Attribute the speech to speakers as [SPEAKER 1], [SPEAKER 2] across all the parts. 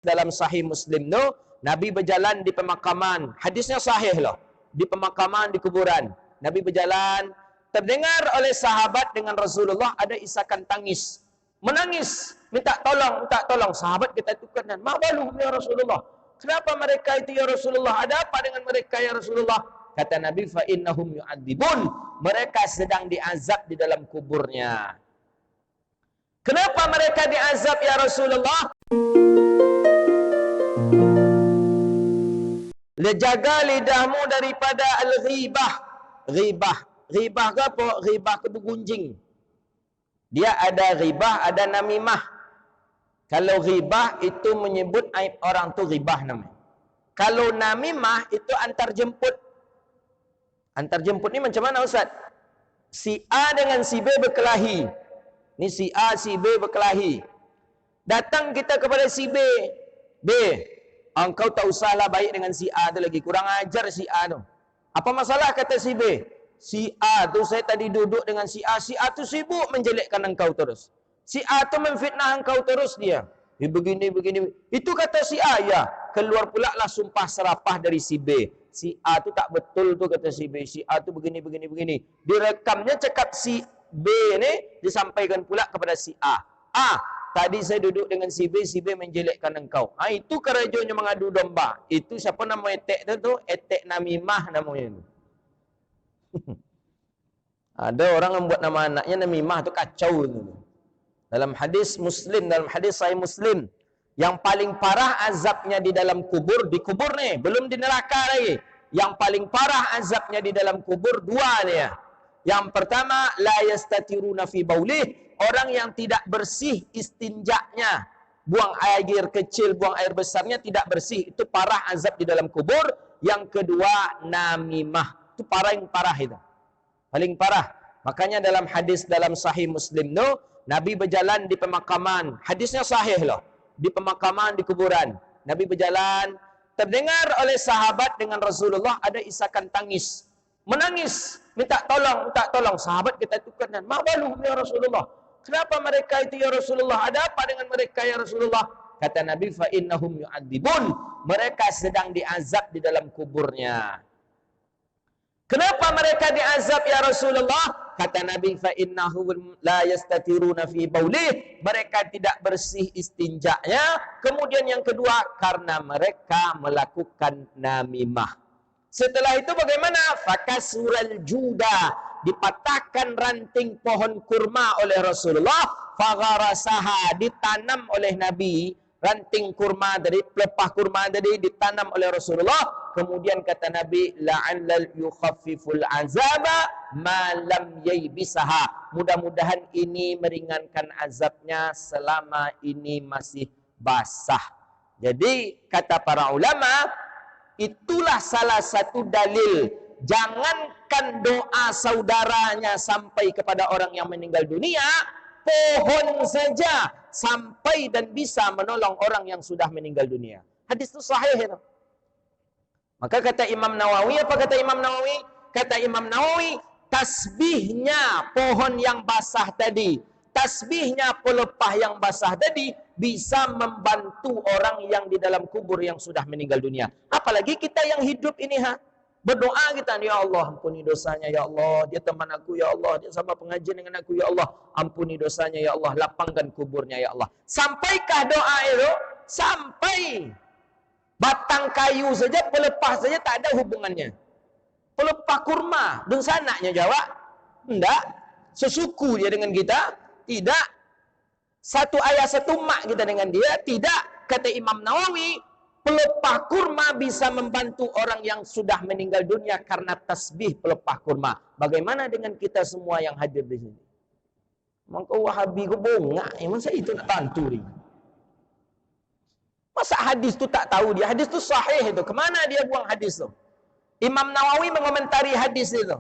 [SPEAKER 1] dalam Sahih Muslim tu, Nabi berjalan di pemakaman. Hadisnya sahih loh. Di pemakaman, di kuburan. Nabi berjalan, terdengar oleh sahabat dengan Rasulullah ada isakan tangis. Menangis, minta tolong, minta tolong. Sahabat kita tukarkan, "Ma baluhum ya Rasulullah?" Kenapa mereka itu ya Rasulullah? Ada apa dengan mereka ya Rasulullah? Kata Nabi, "Fa innahum yu'adzibun." Mereka sedang diazab di dalam kuburnya. Kenapa mereka diazab ya Rasulullah? Jaga lidahmu daripada al-ghibah. Ghibah. Ghibah ke apa? Ghibah ke bergunjing. Dia ada ghibah, ada namimah. Kalau ghibah itu menyebut aib orang tu ghibah namanya. Kalau namimah itu antar jemput. Antar jemput ni macam mana Ustaz? Si A dengan si B berkelahi. Ni si A, si B berkelahi. Datang kita kepada si B. B, engkau tak usahlah baik dengan si A tu lagi. Kurang ajar si A tu. Apa masalah kata si B? Si A tu saya tadi duduk dengan si A. Si A tu sibuk menjelekkan engkau terus. Si A tu memfitnah engkau terus dia. Begini. Itu kata si A, ya. Keluar pula lah sumpah serapah dari si B. Si A tu tak betul tu kata si B. Si A tu begini. Direkamnya cakap si B ni disampaikan pula kepada si A. A, tadi saya duduk dengan si B menjelekkan engkau. Itu kerajuannya mengadu domba. Itu siapa nama etek tu? Etek namimah namanya. Ada orang yang buat nama anaknya namimah tu kacau tu. Dalam hadis Muslim, dalam hadis Sahih Muslim, yang paling parah azabnya di dalam kubur, di kubur ni, belum di neraka lagi. Yang paling parah azabnya di dalam kubur dua dia. Yang pertama, la yastatiruna fi baulih, orang yang tidak bersih istinjaknya, buang air kecil, buang air besarnya tidak bersih, itu parah azab di dalam kubur. Yang kedua, namimah, itu parah yang parah itu. Paling parah. Makanya dalam hadis dalam Sahih Muslim tu, Nabi berjalan di pemakaman. Hadisnya sahih loh. Di pemakaman, di kuburan. Nabi berjalan, terdengar oleh sahabat dengan Rasulullah ada isakan tangis. Menangis, minta tolong, minta tolong. Sahabat kita tukarkan, "Ma baluhum ya Rasulullah?" Kenapa mereka itu ya Rasulullah? Ada apa dengan mereka ya Rasulullah? Kata Nabi, "Fa innahum yu'adzibun." Mereka sedang diazab di dalam kuburnya. Kenapa mereka diazab ya Rasulullah? Kata Nabi, "Fa innahum la yastatiruna fi baulih." Mereka tidak bersih istinjaknya. Kemudian yang kedua, karena mereka melakukan namimah. Setelah itu bagaimana? Fakasural juda, dipatahkan ranting pohon kurma oleh Rasulullah. Fagharasaha, ditanam oleh Nabi. Ranting kurma tadi, pelepah kurma tadi ditanam oleh Rasulullah. Kemudian kata Nabi, la'allal yukhaffiful azaba ma lam yaybisaha. Mudah-mudahan ini meringankan azabnya selama ini masih basah. Jadi kata para ulama, itulah salah satu dalil. Jangankan doa saudaranya sampai kepada orang yang meninggal dunia, pohon saja sampai dan bisa menolong orang yang sudah meninggal dunia. Hadis itu sahih itu. Maka kata Imam Nawawi, apa kata Imam Nawawi? Kata Imam Nawawi, tasbihnya pohon yang basah tadi, tasbihnya pelepah yang basah tadi bisa membantu orang yang di dalam kubur yang sudah meninggal dunia. Apalagi kita yang hidup ini berdoa kita, ya Allah ampuni dosanya ya Allah, dia teman aku ya Allah, dia sama pengajian dengan aku ya Allah, ampuni dosanya ya Allah, lapangkan kuburnya ya Allah. Sampaikah doa itu? Sampai. Batang kayu saja, pelepah saja tak ada hubungannya. Pelepah kurma, dan sanaknya jawab, enggak. Sesuku dia dengan kita, tidak. Satu ayah satu mak kita dengan dia, tidak. Kata Imam Nawawi, pelepah kurma bisa membantu orang yang sudah meninggal dunia karena tasbih pelepah kurma. Bagaimana dengan kita semua yang hadir di sini? Maka Wahabi ke bongak, masa itu nak bantu dia? Masa hadis tu tak tahu dia? Hadis tu sahih itu. Kemana dia buang hadis tu? Imam Nawawi mengomentari hadis itu.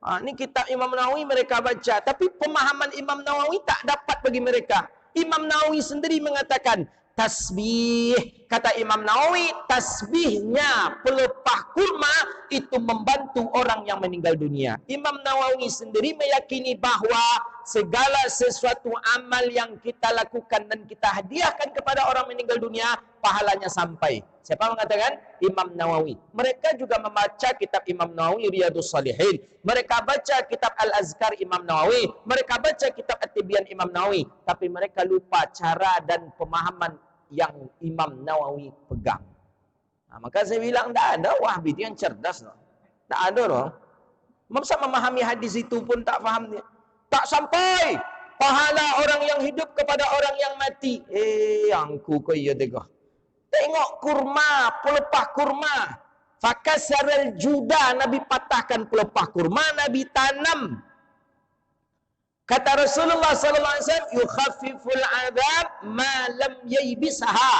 [SPEAKER 1] Ini kitab Imam Nawawi mereka baca, tapi pemahaman Imam Nawawi tak dapat bagi mereka. Imam Nawawi sendiri mengatakan, tasbih, kata Imam Nawawi, tasbihnya pelepah kurma itu membantu orang yang meninggal dunia. Imam Nawawi sendiri meyakini bahwa segala sesuatu amal yang kita lakukan dan kita hadiahkan kepada orang meninggal dunia pahalanya sampai. Siapa mengatakan? Imam Nawawi. Mereka juga membaca kitab Imam Nawawi Riyadhus Shalihin. Mereka baca kitab Al-Azkar Imam Nawawi. Mereka baca kitab At-Tibyan Imam Nawawi. Tapi mereka lupa cara dan pemahaman yang Imam Nawawi pegang. Nah, maka saya bilang, tak ada Wahabi yang cerdas. No. Tak ada. No. Masa memahami hadis itu pun tak faham dia. Tak sampai pahala orang yang hidup kepada orang yang mati. Angku kau ya tegah. Tengok kurma, pelepah kurma. Fakasarul juda, Nabi patahkan pelepah kurma, Nabi tanam. Kata Rasulullah sallallahu alaihi wasallam, yukhaffiful adzab ma lam yaybisaha.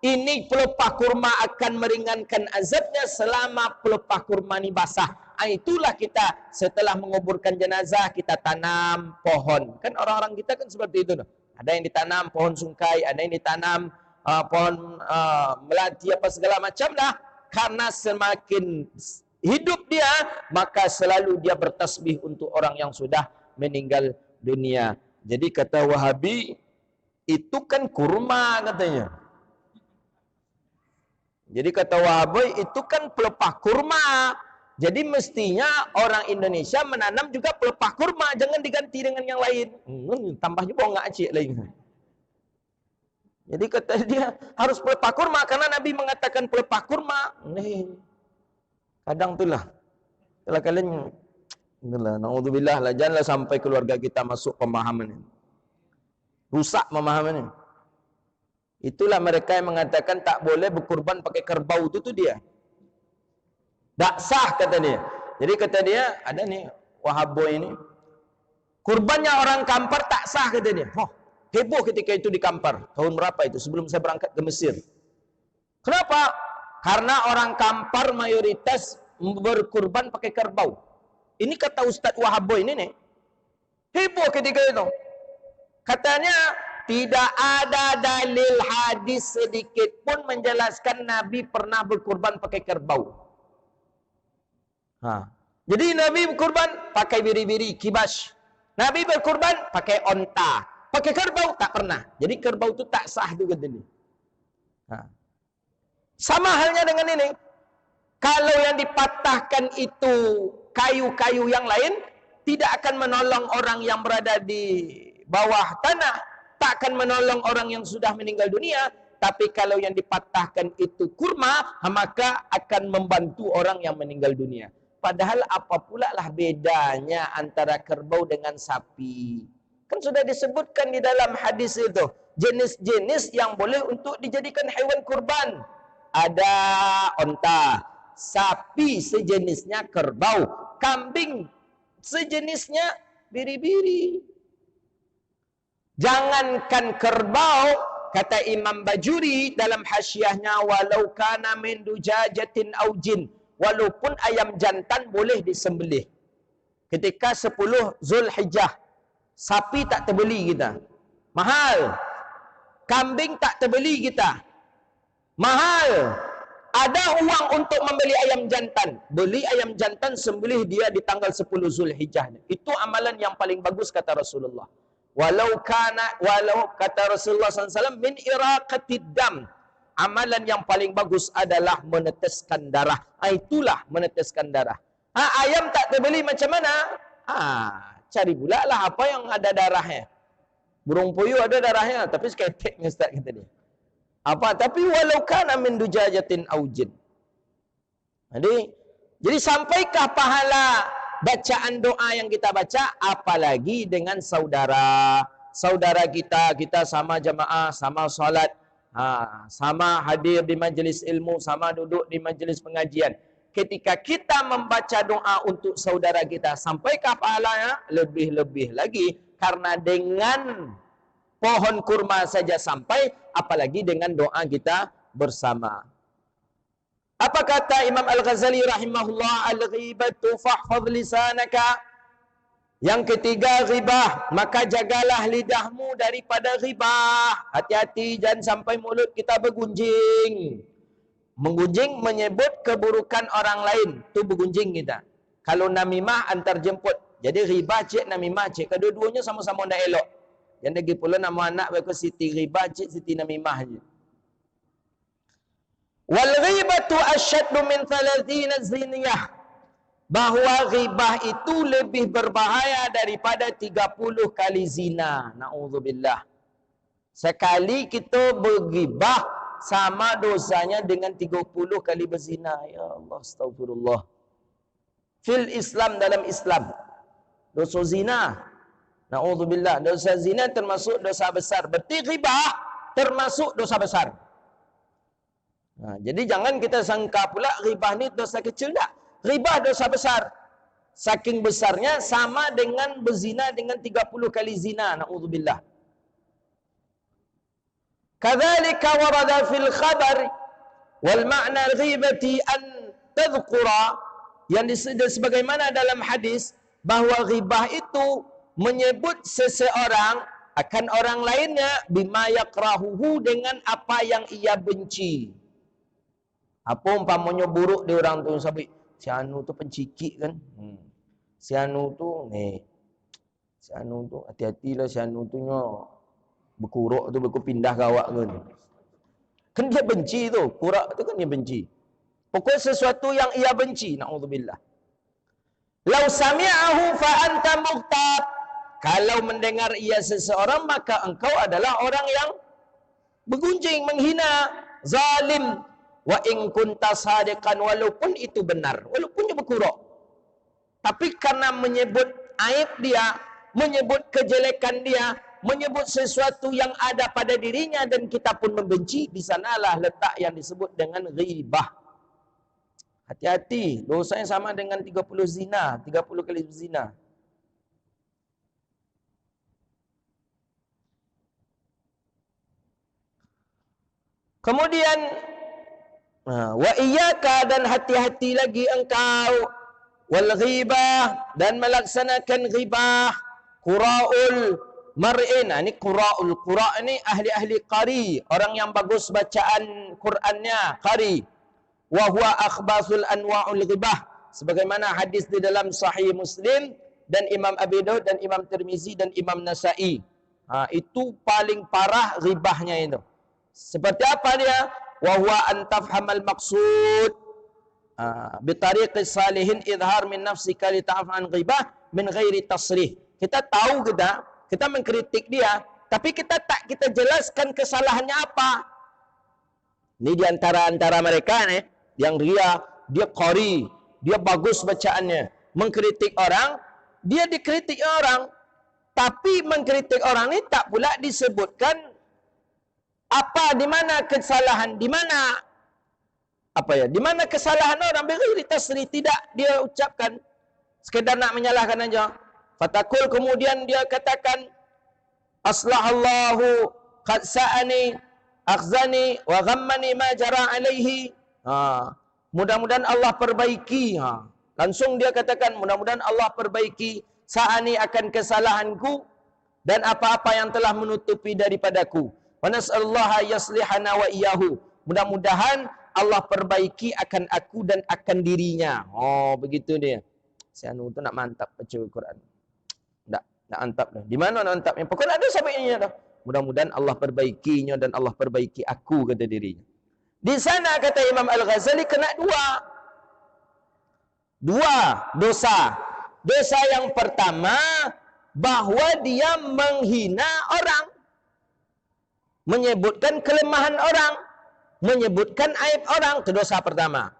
[SPEAKER 1] Ini pelepah kurma akan meringankan azabnya selama pelepah kurma ini basah. Itulah kita setelah menguburkan jenazah kita tanam pohon. Kan orang-orang kita kan seperti itu. Ada yang ditanam pohon sungkai, ada yang ditanam pohon melati apa segala macam lah. Karena semakin hidup dia, maka selalu dia bertasbih untuk orang yang sudah meninggal dunia. Jadi kata Wahabi, itu kan kurma katanya. Jadi kata Wahabi, itu kan pelepah kurma. Jadi mestinya orang Indonesia menanam juga pelepah kurma, jangan diganti dengan yang lain. Tambah juga enggak acik lagi. Jadi kata dia harus pelepah kurma karena Nabi mengatakan pelepah kurma. Kadang itulah. Kalau kalian inilah naudzubillah lah, janganlah sampai keluarga kita masuk pemahaman ini. Rusak pemahaman ini. Itulah mereka yang mengatakan tak boleh berkurban pakai kerbau itu dia. Tak sah kata dia. Jadi kata dia, ada nih Wahaboy ini. Kurbannya orang Kampar tak sah kata dia. Heboh ketika itu di Kampar. Tahun berapa itu? Sebelum saya berangkat ke Mesir. Kenapa? Karena orang Kampar mayoritas berkurban pakai kerbau. Ini kata Ustadz Wahaboy ini nih. Heboh ketika itu. Katanya, tidak ada dalil hadis sedikit pun menjelaskan Nabi pernah berkurban pakai kerbau. Jadi Nabi berkurban pakai biri-biri, kibas. Nabi berkurban pakai onta. Pakai kerbau tak pernah. Jadi kerbau itu tak sah juga ini. Sama halnya dengan ini. Kalau yang dipatahkan itu kayu-kayu yang lain, tidak akan menolong orang yang berada di bawah tanah. Tak akan menolong orang yang sudah meninggal dunia. Tapi kalau yang dipatahkan itu kurma, maka akan membantu orang yang meninggal dunia. Padahal apa pula lah bedanya antara kerbau dengan sapi. Kan sudah disebutkan di dalam hadis itu. Jenis-jenis yang boleh untuk dijadikan hewan kurban. Ada onta. Sapi sejenisnya kerbau. Kambing sejenisnya biri-biri. Jangankan kerbau, kata Imam Bajuri dalam hasyiahnya, walau kana min dujajatin au jin. Walaupun ayam jantan boleh disembelih. Ketika 10 Zulhijjah, sapi tak terbeli kita. Mahal. Kambing tak terbeli kita. Mahal. Ada uang untuk membeli ayam jantan. Beli ayam jantan, sembelih dia di tanggal 10 Zulhijjah. Itu amalan yang paling bagus kata Rasulullah. Walau kata Rasulullah SAW, min iraqatid dam. Amalan yang paling bagus adalah meneteskan darah. Itulah meneteskan darah. Ayam tak terbeli macam mana? Cari pula lah apa yang ada darahnya. Burung puyuh ada darahnya, tapi seketek Ustaz kata dia. Tapi walau kana min dujajatin au jin. Jadi sampaikah pahala bacaan doa yang kita baca, apalagi dengan saudara kita sama jamaah, sama salat, sama hadir di majlis ilmu, sama duduk di majlis pengajian. Ketika kita membaca doa untuk saudara kita, sampaikah pahalanya? Lebih-lebih lagi, karena dengan pohon kurma saja sampai, apalagi dengan doa kita bersama. Apa kata Imam Al-Ghazali rahimahullah? Al-ghibatu fahfadh lisanaka. Yang ketiga, ghibah. Maka jagalah lidahmu daripada ghibah. Hati-hati, jangan sampai mulut kita bergunjing. Menggunjing menyebut keburukan orang lain. Itu bergunjing kita. Kalau namimah antar jemput. Jadi ghibah cik, namimah cik. Kedua-duanya sama-sama tidak elok. Yang lagi pula nama anak mereka Siti ghibah cik, Siti namimah je. Wal ghibatu asyaddu min 30 ziniyah. Bahawa ghibah itu lebih berbahaya daripada 30 kali zina. Na'udzubillah. Sekali kita berghibah sama dosanya dengan 30 kali berzina. Ya Allah, astagfirullah. Fil Islam, dalam Islam. Dosa zina. Na'udzubillah. Dosa zina termasuk dosa besar. Berarti ghibah termasuk dosa besar. Jadi jangan kita sangka pula ghibah ni dosa kecil, tak. Ghibah dosa besar. Saking besarnya sama dengan berzina dengan 30 kali zina. Na'udzubillah. Kadzalika warada fil khabar wal ma'na al-ghibati an tadhkura, yang sebagaimana dalam hadis bahawa ghibah itu menyebut seseorang akan orang lainnya bima yakrahuhu, dengan apa yang ia benci. Apa umpamanya buruk dia orang tu sabit, si anu tu pencikik kan. Si anu tu si anu tu hati-hatilah, si anu tu nya berkuruk tu berpindah gawak kan. Kan dia benci tu, kurak tu kan dia benci. Pokok sesuatu yang ia benci, na'udzubillah. Lau sami'ahu fa anta mughtab. Kalau mendengar ia seseorang, maka engkau adalah orang yang bergunjing, menghina, zalim. Wa in kunta sadiqan, walaupun itu benar, walaupun dia berkuruk. Tapi karena menyebut aib dia, menyebut kejelekan dia, menyebut sesuatu yang ada pada dirinya dan kita pun membenci, di sanalah letak yang disebut dengan ghibah. Hati-hati, dosanya sama dengan 30 zina, 30 kali zina. Kemudian wa iyyaka, dan hati-hati lagi engkau, wal ghibah, dan melaksanakan ghibah, qura'ul mar'in. Ini qura'ul, qura' ini ahli-ahli qari, orang yang bagus bacaan Qur'annya, qari. Wa huwa akhbasul anwa'ul ghibah, sebagaimana hadis di dalam Sahih Muslim dan Imam Abi Daud dan Imam Tirmizi dan Imam Nasa'i. Itu paling parah ghibahnya itu. Seperti apa dia? Wa huwa an tafhamal maqsud bi tariqis salihin idhar min nafsika li ta'fan ghibah min ghairi tasrih. Kita tahu, kita mengkritik dia, tapi kita jelaskan kesalahannya apa. Ini di antara mereka nih yang dia qari, dia bagus bacaannya, mengkritik orang, dia dikritik orang, tapi mengkritik orang ini tak pula disebutkan apa, di mana kesalahan, di mana di mana kesalahan orang, beri tasrih, tidak dia ucapkan, sekedar nak menyalahkan aja. Fatakul, kemudian dia katakan, aslahallahu qad sa'ani akhzani wa ghammani ma jara alaihi. Mudah-mudahan Allah perbaiki. Langsung dia katakan, mudah-mudahan Allah perbaiki sa'ani, akan kesalahanku dan apa-apa yang telah menutupi daripadaku. Wa nas'alullaha yaslihana wa iyyahu. Mudah-mudahan Allah perbaiki akan aku dan akan dirinya. Begitu dia. Si anu tu nak mantap baca Al-Quran. Nak mantap dah. Di mana nak mantapnya? Pokoknya ada sahabatnya dah. Mudah-mudahan Allah perbaikinya dan Allah perbaiki aku, kata dirinya. Di sana kata Imam Al-Ghazali kena dua dosa. Dosa yang pertama, bahawa dia menghina orang, menyebutkan kelemahan orang, menyebutkan aib orang. Itu dosa pertama.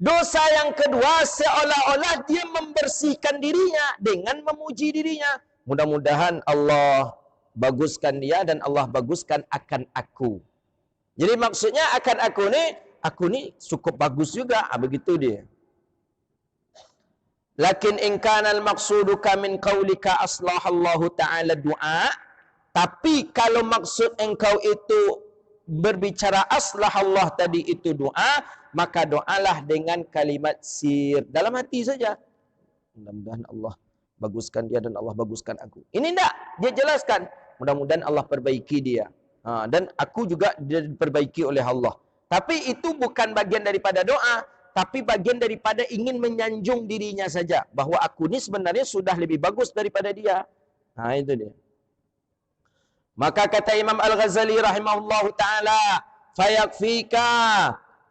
[SPEAKER 1] Dosa yang kedua, seolah-olah dia membersihkan dirinya dengan memuji dirinya. Mudah-mudahan Allah baguskan dia dan Allah baguskan akan aku. Jadi maksudnya akan aku ni cukup bagus juga. Begitu dia. Lakin in kana al-maqsuduka min qaulika aslahallahu ta'ala du'a. Tapi kalau maksud engkau itu berbicara aslah Allah tadi itu doa, maka doalah dengan kalimat sir, dalam hati saja. Mudah-mudahan Allah baguskan dia dan Allah baguskan aku. Ini enggak, dia jelaskan. Mudah-mudahan Allah perbaiki dia. Dan aku juga diperbaiki oleh Allah. Tapi itu bukan bagian daripada doa, tapi bagian daripada ingin menyanjung dirinya saja. Bahawa aku ni sebenarnya sudah lebih bagus daripada dia. Itu dia. Maka kata Imam Al-Ghazali rahimahullahu ta'ala, fayakfika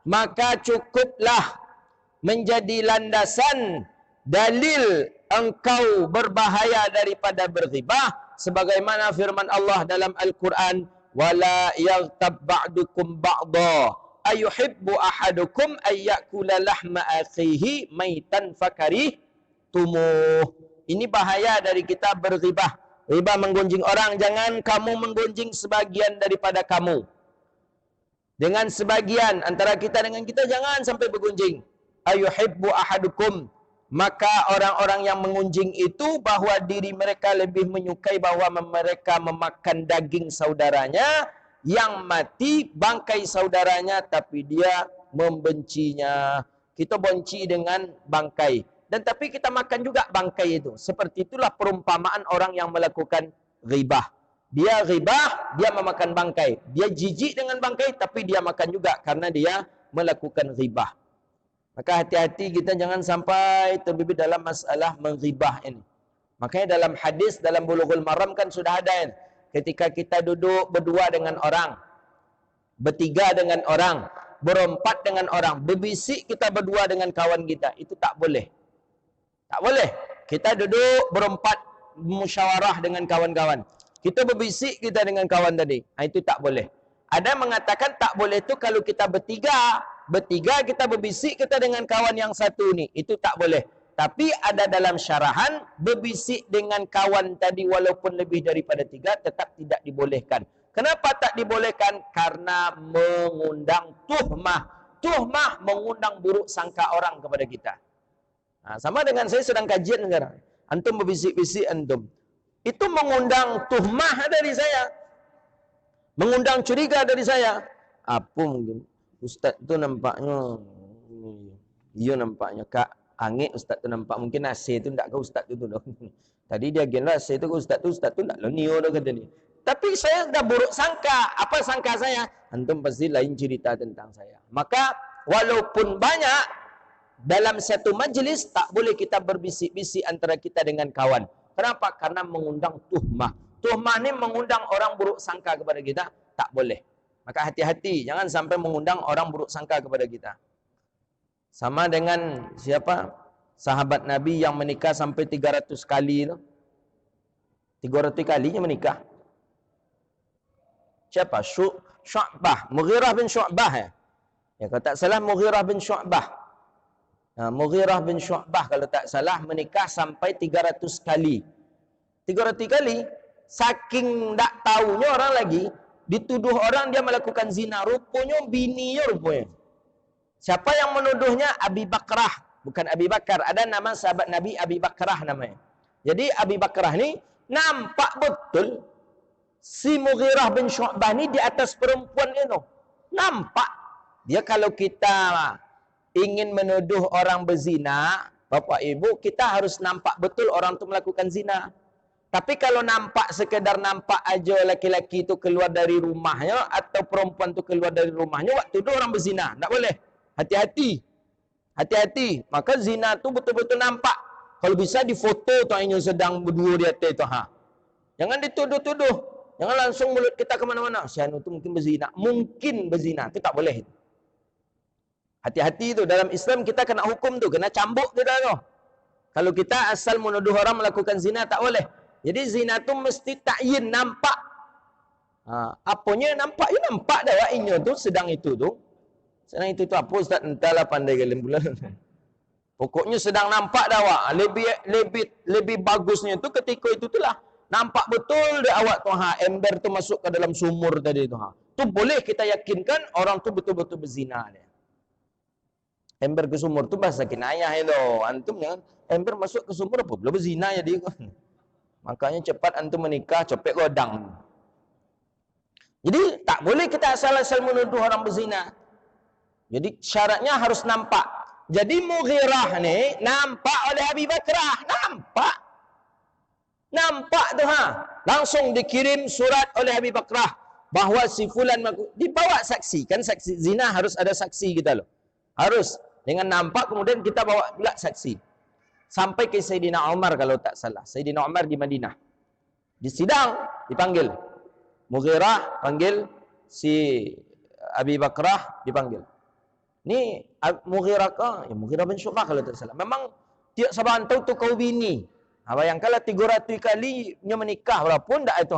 [SPEAKER 1] maka cukuplah menjadi landasan dalil engkau berbahaya daripada berghibah, sebagaimana firman Allah dalam Al-Quran, wala yaghtab ba'dukum ba'dha ayuhibbu ahadukum ayyakula lahma akhihi maitan fakarihtumu. Ini bahaya dari kita berghibah. Ghibah menggunjing orang, jangan kamu menggunjing sebagian daripada kamu dengan sebagian antara kita dengan kita, jangan sampai bergunjing. Ayuhibbu ahadukum, maka orang-orang yang mengunjing itu bahwa diri mereka lebih menyukai bahwa mereka memakan daging saudaranya yang mati, bangkai saudaranya, tapi dia membencinya. Kita benci dengan bangkai, dan tapi kita makan juga bangkai itu. Seperti itulah perumpamaan orang yang melakukan ghibah. Dia ghibah, dia memakan bangkai. Dia jijik dengan bangkai, tapi dia makan juga karena dia melakukan ghibah. Maka hati-hati kita jangan sampai terlibat dalam masalah menghibah ini. Makanya dalam hadis, dalam Bulughul Maram kan sudah ada ini. Ketika kita duduk berdua dengan orang, bertiga dengan orang, berempat dengan orang, berbisik kita berdua dengan kawan kita, itu tak boleh. Tak boleh. Kita duduk berempat musyawarah dengan kawan-kawan. Kita berbisik kita dengan kawan tadi. Itu tak boleh. Ada mengatakan tak boleh itu kalau kita bertiga. Bertiga kita berbisik kita dengan kawan yang satu ni. Itu tak boleh. Tapi ada dalam syarahan, berbisik dengan kawan tadi walaupun lebih daripada tiga, tetap tidak dibolehkan. Kenapa tak dibolehkan? Karena mengundang tuhmah. Tuhmah mengundang buruk sangka orang kepada kita. Sama dengan saya sedang kajian sekarang. Antum berbisik-bisik antum. Itu mengundang tuhmah dari saya. Mengundang curiga dari saya. Apa mungkin? Ustaz tu nampaknya, dia nampaknya kak angin ustaz tu nampak. Mungkin nasi tu tak ke ustaz tu dah. Tadi dia kira nasi tu ke ustaz tu tak lenio dah kata dia. Tapi saya dah buruk sangka. Apa sangka saya? Antum pasti lain cerita tentang saya. Maka walaupun banyak, dalam satu majlis tak boleh kita berbisik-bisik antara kita dengan kawan. Kenapa? Karena mengundang tuhmah. Tuhmah ni mengundang orang buruk sangka kepada kita. Tak boleh. Maka hati-hati. Jangan sampai mengundang orang buruk sangka kepada kita. Sama dengan siapa? Sahabat Nabi yang menikah sampai 300 kali itu. 300 kalinya menikah. Siapa? Syu'bah. Mughirah bin Syu'bah ya. Ya, kalau tak salah Mughirah bin Syu'bah. Mughirah bin Syu'bah kalau tak salah menikah sampai 300 kali. 300 kali, saking tak tahunya orang lagi, dituduh orang dia melakukan zina. Rupanya bininya rupanya. Siapa yang menuduhnya? Abi Bakrah. Bukan Abi Bakar. Ada nama sahabat Nabi Abi Bakrah namanya. Jadi Abi Bakrah ni nampak betul si Mughirah bin Syu'bah ni di atas perempuan itu. Nampak. Dia kalau kita ingin menuduh orang berzina, Bapak Ibu, kita harus nampak betul orang tu melakukan zina. Tapi kalau nampak sekedar nampak aja laki-laki itu keluar dari rumahnya atau perempuan itu keluar dari rumahnya, waktu itu orang berzina. Tak boleh. Hati-hati. Hati-hati. Maka zina itu betul-betul nampak. Kalau bisa difoto tuannya sedang berdua di atas itu. Jangan dituduh-tuduh. Jangan langsung mulut kita ke mana-mana. Si anu itu mungkin berzina. Mungkin berzina. Itu tak boleh. Hati-hati itu. Dalam Islam kita kena hukum tu. Kena cambuk kita tu. Kalau kita asal menuduh orang melakukan zina, tak boleh. Jadi zina tu mesti ta'yin, nampak. Apanya nampak? Ya nampak dah wakilnya tu, sedang itu tu. Sedang itu tu apa Ustaz? Entahlah pandai kalian bulan. Pokoknya sedang nampak dah wak. Lebih bagusnya tu ketika itu tu lah. Nampak betul dia awak tu ember tu masuk ke dalam sumur tadi tu Tu boleh kita yakinkan orang tu betul-betul berzina dia. Ember ke sumur tu bahasa kinayah itu. Antum jangan ember masuk ke sumur apa? Belum berzina ya dia. Makanya cepat antum menikah, cepet godang. Jadi tak boleh kita asal-asal menuduh orang berzina. Jadi syaratnya harus nampak. Jadi Mughirah ni nampak oleh Abi Bakrah, nampak. Nampak tu Langsung dikirim surat oleh Abi Bakrah bahawa si fulan dibawa saksi. Kan saksi zina harus ada saksi kita loh. Harus dengan nampak kemudian kita bawa pula saksi. Sampai ke Sayyidina Umar kalau tak salah. Sayyidina Umar di Madinah. Di sidang dipanggil. Mughirah panggil, si Abi Bakrah dipanggil. Ni Mughirah ka, ya Mughirah bin Syu'bah kalau tak salah. Memang tiap saban tahu tu kau bini. Bayangkanlah 300 kali nya menikah berapun dak itu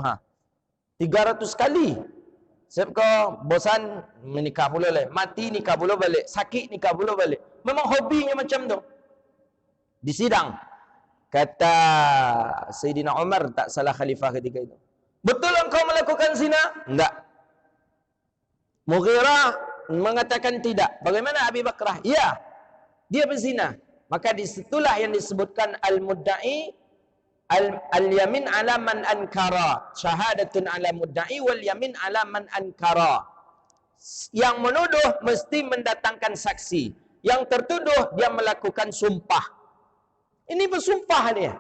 [SPEAKER 1] 300 kali. Sebab kau bosan menikah pula balik, mati nikah pula balik, sakit nikah pula balik. Memang hobinya macam tu. Di sidang kata Sayyidina Umar, tak salah khalifah ketika itu, betul engkau melakukan zina? Enggak. Mughirah mengatakan tidak. Bagaimana Abi Bakrah? Ya, dia berzina. Maka disitulah yang disebutkan al-mudda'i al-yamin ala man ankara. Syahadatun ala mudda'i wal yamin ala man ankara. Yang menuduh mesti mendatangkan saksi. Yang tertuduh dia melakukan sumpah. Ini bersumpah dia.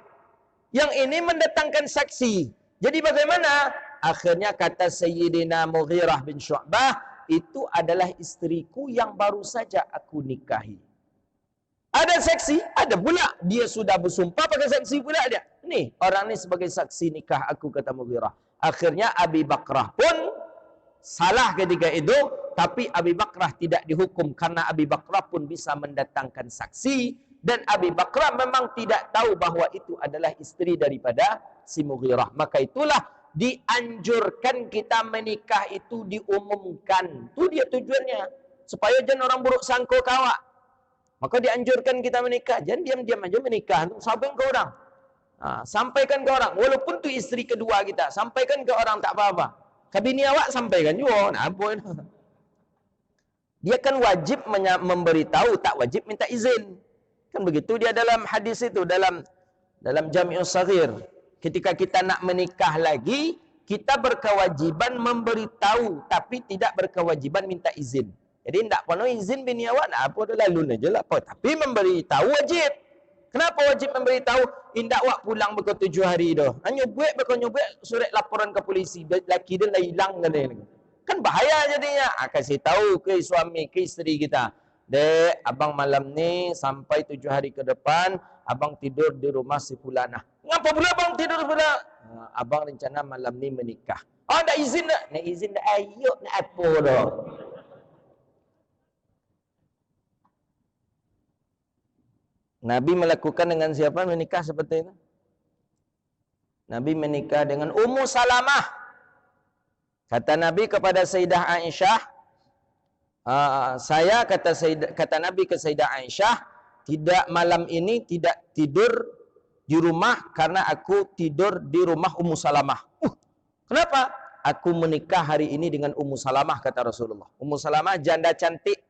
[SPEAKER 1] Yang ini mendatangkan saksi. Jadi bagaimana? Akhirnya kata Sayyidina Mughirah bin Syu'bah, itu adalah istriku yang baru saja aku nikahi. Ada saksi? Ada pula. Dia sudah bersumpah pakai saksi pula dia. Nih, orang ni sebagai saksi nikah aku, kata Mughirah. Akhirnya Abi Bakrah pun salah ketika itu, tapi Abi Bakrah tidak dihukum karena Abi Bakrah pun bisa mendatangkan saksi, dan Abi Bakrah memang tidak tahu bahawa itu adalah istri daripada si Mughirah. Maka itulah dianjurkan kita menikah itu diumumkan. Itu dia tujuannya, supaya jangan orang buruk sangka kawak. Maka dianjurkan kita menikah. Jangan diam-diam aja menikah. Sampaikan ke orang. Sampaikan ke orang. Walaupun tu isteri kedua kita, sampaikan ke orang, tak apa-apa. Kabini awak sampaikan juga. Nah, apa? Dia kan wajib memberitahu, tak wajib minta izin. Kan begitu dia dalam hadis itu, dalam Jami'us Saghir. Ketika kita nak menikah lagi, kita berkewajiban memberitahu, tapi tidak berkewajiban minta izin. Jadi tidak perlu izin bini awak, nak apa dah lalu aja lah. Tapi memberitahu wajib. Kenapa wajib memberitahu? Indak awak pulang berkau 7 hari dah. Nyobek surat laporan ke polisi. Laki dia dah hilang kan bahaya jadinya. Kasih tahu ke suami, ke isteri kita. Dek, abang malam ni sampai 7 hari ke depan, abang tidur di rumah si fulanah. Ngapa pula abang tidur pula? Abang rencana malam ni menikah. Oh, nak izin tak? Nak izin tak? Ayo, nak apa dah? Nabi melakukan dengan siapa menikah seperti itu? Nabi menikah dengan Ummu Salamah. Kata Nabi kepada Sayyidah Aisyah, kata Nabi ke Sayyidah Aisyah, tidak malam ini tidak tidur di rumah karena aku tidur di rumah Ummu Salamah. Kenapa? Aku menikah hari ini dengan Ummu Salamah, kata Rasulullah. Ummu Salamah janda cantik.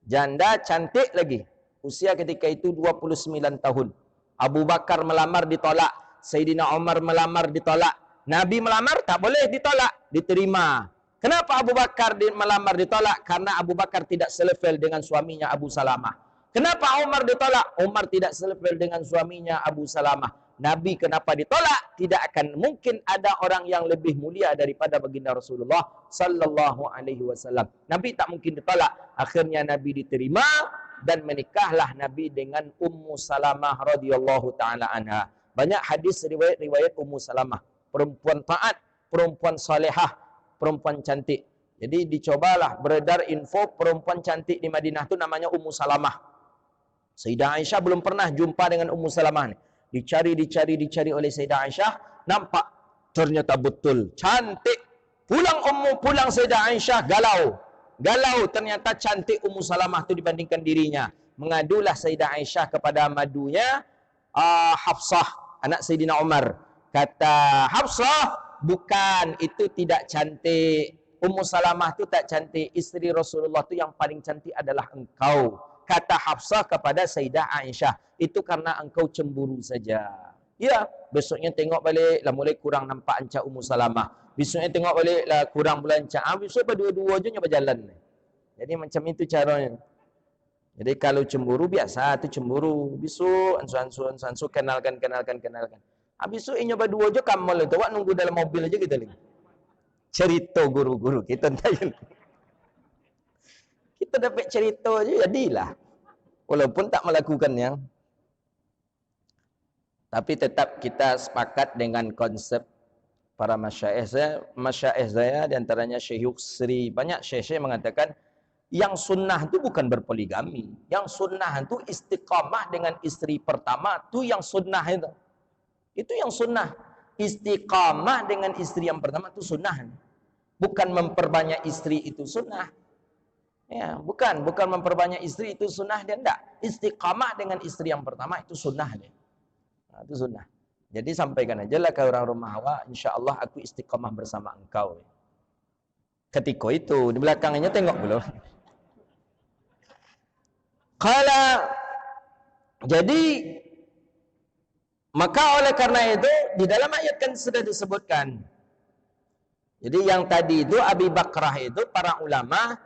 [SPEAKER 1] Janda cantik lagi. Usia ketika itu 29 tahun. Abu Bakar melamar ditolak. Sayyidina Umar melamar ditolak. Nabi melamar tak boleh ditolak, diterima. Kenapa Abu Bakar melamar ditolak? Karena Abu Bakar tidak selevel dengan suaminya Abu Salamah. Kenapa Umar ditolak? Umar tidak selevel dengan suaminya Abu Salamah. Nabi kenapa ditolak? Tidak akan mungkin ada orang yang lebih mulia daripada baginda Rasulullah sallallahu alaihi wasallam. Nabi tak mungkin ditolak. Akhirnya Nabi diterima dan menikahlah Nabi dengan Ummu Salamah radhiyallahu taala anha. Banyak hadis riwayat Ummu Salamah, perempuan taat, perempuan salehah, perempuan cantik. Jadi dicobalah beredar info perempuan cantik di Madinah tu namanya Ummu Salamah. Sayyidah Aisyah belum pernah jumpa dengan Ummu Salamah ni. Dicari oleh Sayyidah Aisyah, nampak ternyata betul cantik. Pulang Sayyidah Aisyah galau ternyata cantik Ummu Salamah tu dibandingkan dirinya. Mengadulah Sayyidah Aisyah kepada madunya Hafsah, anak Sayyidina Umar. Kata Hafsah, bukan, itu tidak cantik. Ummu Salamah tu tak cantik. Isteri Rasulullah tu yang paling cantik adalah engkau. Kata Hafsah kepada Sayyidah Aisyah, itu karena engkau cemburu saja. Ya, besoknya tengok balik lah mulai kurang nampak ancak Ummu Salamah. Besoknya tengok balik lah kurang pula ancak. Besok berdua-dua je nyoba berjalan. Jadi macam itu caranya. Jadi kalau cemburu biasa tu cemburu. Besok ansu kenalkan. Besok ini nyoba dua je kamu tu. Awak nunggu dalam mobil aja kita lagi. Cerita guru-guru kita tanya. Kita dapat cerita je jadilah. Walaupun tak melakukannya. Tapi tetap kita sepakat dengan konsep para masyaikh saya di antaranya Syekh Yuksri. Banyak syekh-syekh mengatakan Yang sunnah itu bukan berpoligami. Yang sunnah itu istiqamah dengan istri pertama. Itu yang sunnah itu. Itu yang sunnah. Istiqamah dengan istri yang pertama itu sunnah. Bukan memperbanyak istri itu sunnah. Ya, bukan memperbanyak istri itu sunnah dia enggak. Istiqamah dengan istri yang pertama itu sunnah dia. Nah, itu sunnah. Jadi sampaikan aja lah ke orang rumah awak, insyaallah aku istiqamah bersama engkau. Ketika itu di belakangnya tengok belum. Qala, jadi maka oleh karena itu di dalam ayat kan sudah disebutkan. Jadi yang tadi itu Abi Bakrah itu para ulama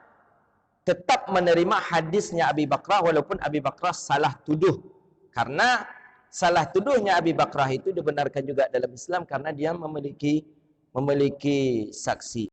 [SPEAKER 1] tetap menerima hadisnya Abi Bakrah walaupun Abi Bakrah salah tuduh. Karena salah tuduhnya Abi Bakrah itu dibenarkan juga dalam Islam karena dia memiliki saksi.